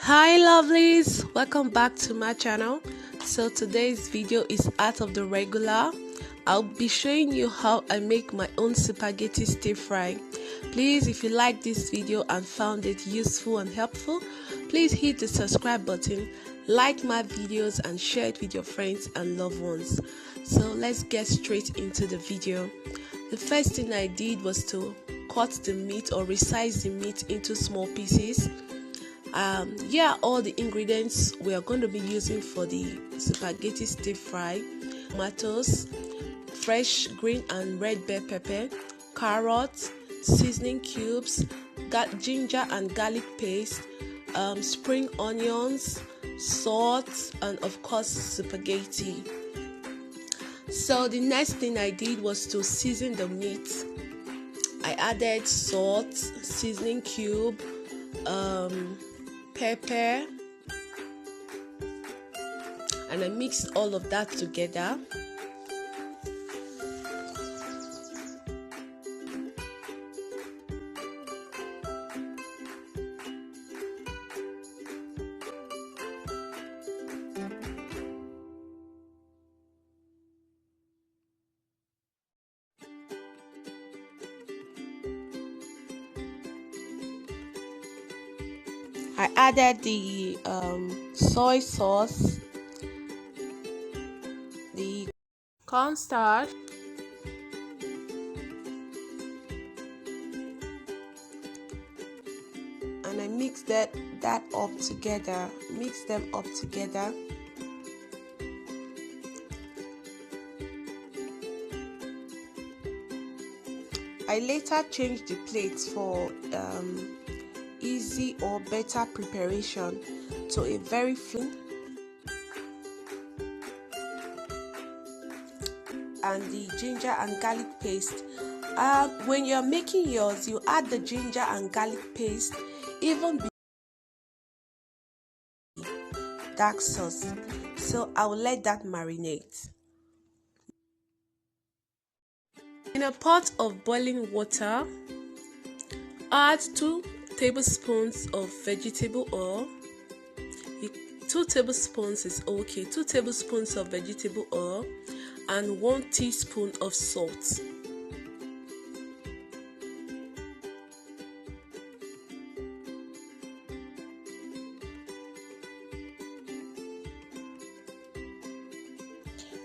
Hi lovelies, welcome back to my channel. So today's video is out of the regular. I'll be showing you how I make my own spaghetti stir fry. Please, if you like this video and found it useful and helpful, please hit the subscribe button, like my videos and share it with your friends and loved ones. So let's get straight into the video. The first thing I did was to cut the meat or resize the meat into small pieces. All the ingredients we are going to be using for the spaghetti stir fry: tomatoes, fresh green and red bell pepper, carrots, seasoning cubes, ginger and garlic paste, spring onions, salt, and of course spaghetti. So the next thing I did was to season the meat. I added salt, seasoning cube, pepper, and I mixed all of that together. I added the soy sauce, the cornstarch, and I mixed that up together. Mix them up together. I later changed the plates for easy or better preparation to a very thin, and the ginger and garlic paste. When you're making yours, you add the ginger and garlic paste even before dark sauce, so I will let that marinate. In a pot of boiling water, add 2 tablespoons of vegetable oil. 2 tablespoons is okay. 2 tablespoons of vegetable oil and 1 teaspoon of salt.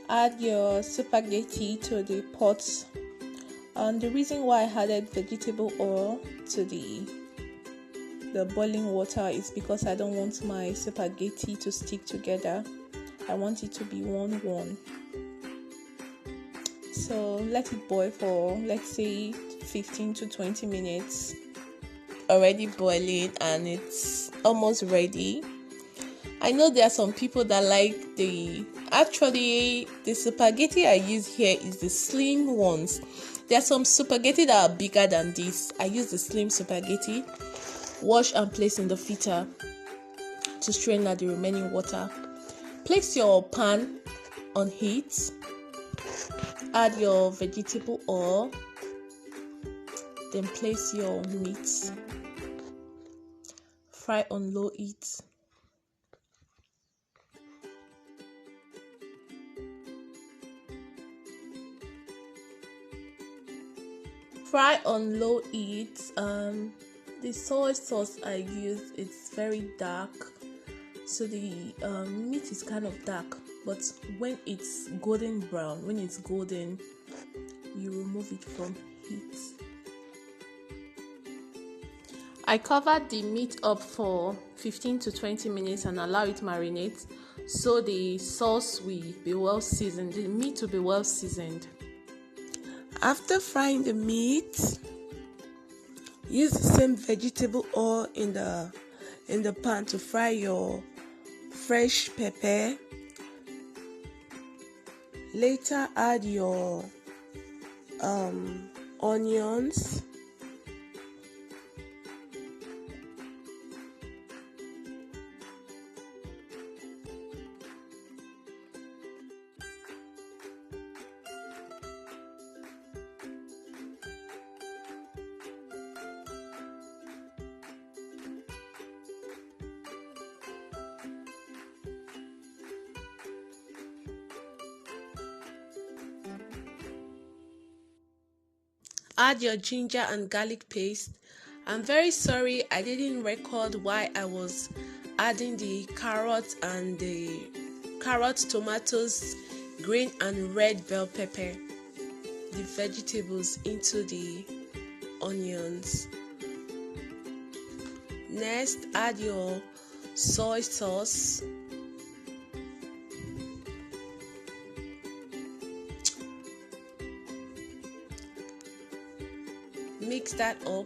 Add your spaghetti to the pot. The reason why I added vegetable oil to the boiling water is because I don't want my spaghetti to stick together. I want it to be one. So let it boil for, let's say, 15 to 20 minutes. Already boiling and it's almost ready. I know there are some people that like the spaghetti I use here is the slim ones. There are some spaghetti that are bigger than this. I use the slim spaghetti. Wash and place in the filter to strain out the remaining water. Place your pan on heat. Add your vegetable oil. Then place your meat. Fry on low heat. Fry on low heat. The soy sauce I use is very dark, so the meat is kind of dark, but when it's golden brown, when it's golden, you remove it from heat. I covered the meat up for 15 to 20 minutes and allow it marinate, so the sauce will be well seasoned, the meat will be well seasoned. After frying the meat, use the same vegetable oil in the pan to fry your fresh pepper. Later add your onions. Add your ginger and garlic paste. I'm very sorry I didn't record why I was adding the carrots, tomatoes, green and red bell pepper, the vegetables into the onions. Next, add your soy sauce. Mix that up.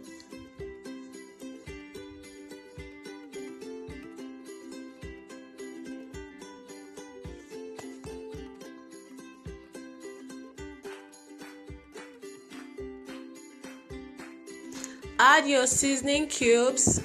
Add your seasoning cubes.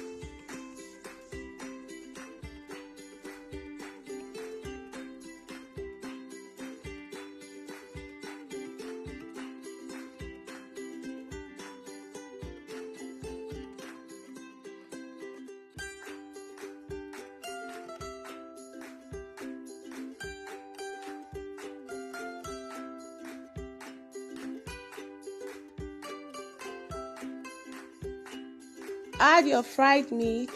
Add your fried meat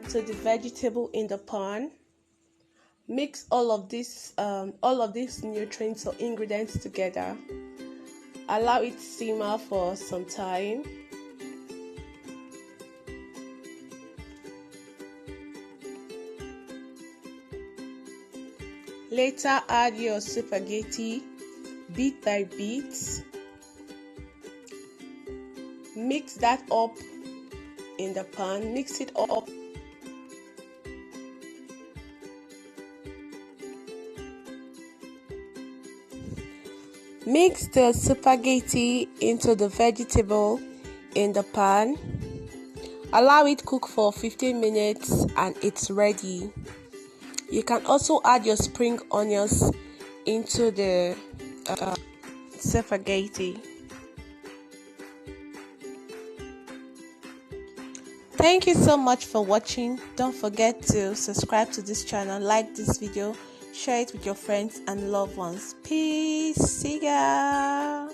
to the vegetable in the pan. Mix all of these nutrients or ingredients together. Allow it to simmer for some time. Later, add your spaghetti bit by bit. Mix that up in the pan. Mix it up. Mix the spaghetti into the vegetable in the pan. Allow it cook for 15 minutes and it's ready. You can also add your spring onions into the spaghetti. Thank you so much for watching. Don't forget to subscribe to this channel, like this video, share it with your friends and loved ones. Peace. See ya.